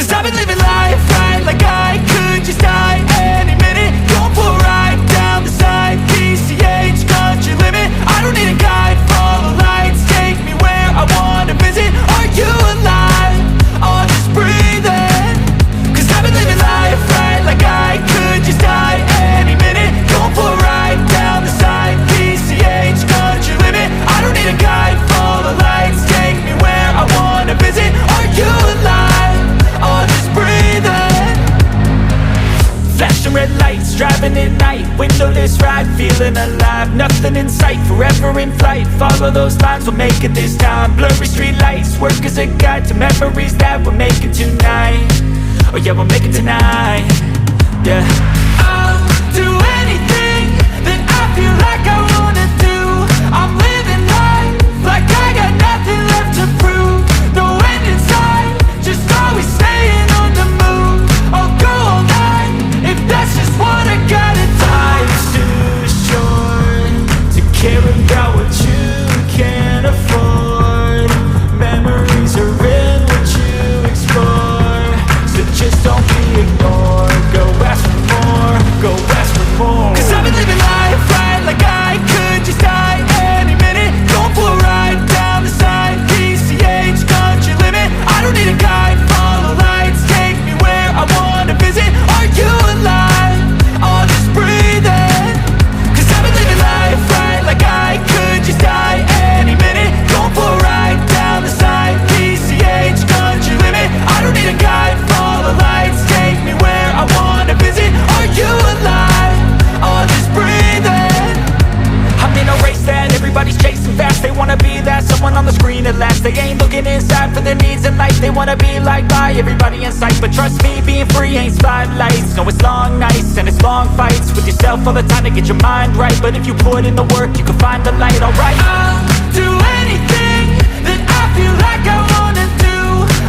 Cause I've been living life right like I could just die any minute. Going for a ride down the side, PCH, country limit. I don't need a guide, follow lights, take me where I wanna visit. Are you alive? Or just breathing? Cause I've been living life right like I could just die any minute. Going for a ride down the side, PCH, country limit. I don't need a guide, follow lights, take me where I wanna visit. Are you alive? Or just breathing? Flashing red lights, driving at night, windowless ride, feeling alive. Nothing in sight, forever in flight. Follow those lines, we'll make it this time. Blurry street lights, work as a guide to memories that we're making tonight. Oh yeah, we'll make it tonight. Yeah. I'll do anything that I feel like I wanna do. I'm living life like I got nothing left to prove. No end in sight, just always staying on the move. I'll go all night if that's just what I gotta do. Life's too short to care about what you can't afford. Memories are in what you explore, so just don't be ignored. Go ask for more, go ask for more. Cause I've been living life right like I could just die any minute. Going for a ride down the side, PCH, country limit. I don't need a guide, follow lights, take me where I wanna visit. Are you alive? Or just breathing? Cause I've been living life right like I could just die any minute. Going for a ride down the side, PCH, country limit. I don't need a guide, follow lights, take me where I wanna visit. Are you alive? Or just breathing? I'm in a race that everybody's chasing fast. They wanna be that someone on the screen at last. They ain't looking inside for their needs in life. They wanna be liked by everybody in sight. But trust me, being free ain't spotlights. No, it's long nights and it's long fights with yourself all the time to get your mind right. But if you put in the work, you can find the light, alright. I'll do anything that I feel like I wanna do.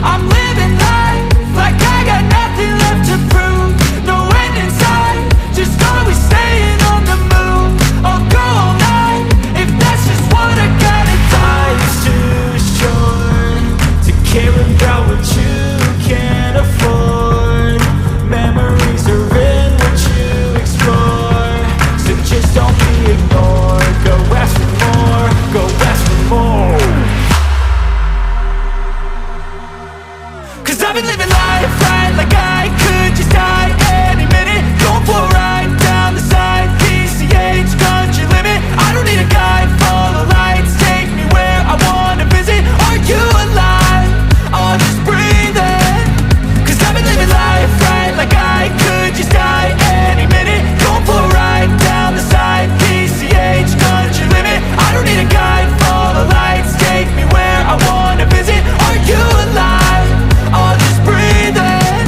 I'm living life like I got nothing left to prove. No end in sight, just always staying on the move. I'll go all night if that's just what I gotta do. Life's too short to care about what you can't afford. Memories are in what you explore, so just don't be ignored. Go ask for more, go ask for more. Cause I've been living life right like I could just die any minute. Going for a ride down the side, PCH, country limit. I don't need a guide, follow lights, take me where I wanna visit. Are you alive? Or just breathing? Cause I've been living life right like I could just die any minute. Going for a ride down the side, PCH, country limit. I don't need a guide, follow lights, take me where I wanna visit. Are you alive? Or just breathing?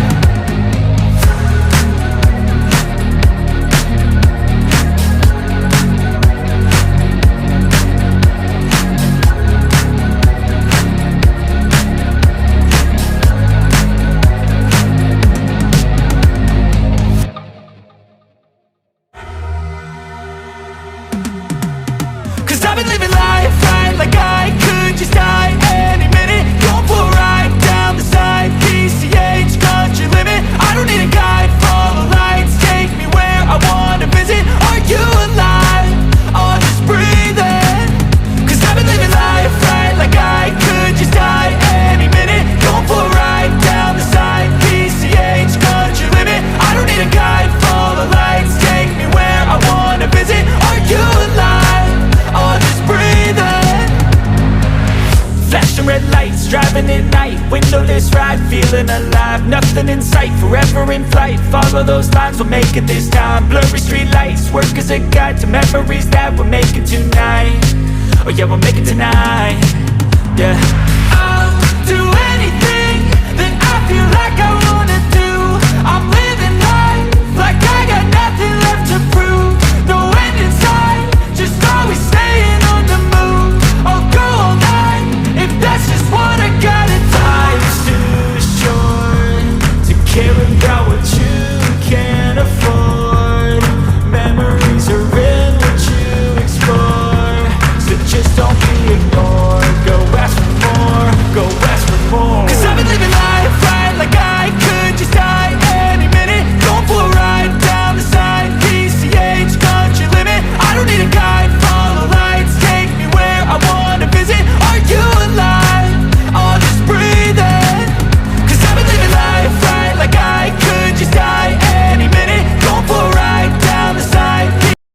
Cause I've been living life right like I could just die any minute. Going for a ride down the side, PCH, country limit. I don't need a guide, follow lights, take me where I wanna visit. Are you alive? Or just breathing? Cause I've been living life right like I could just die any minute. Going for a ride down the side, PCH, country limit. I don't need a guide, follow lights, take me where I wanna visit. Are you alive? Or just breathing? Flashing red lights, driving at night, windowless ride, feeling alive. Nothing in sight, forever in flight. Follow those lines, we'll make it this time. Blurry street lights, work as a guide to memories that we're making tonight. Oh yeah, we'll make it tonight. Yeah.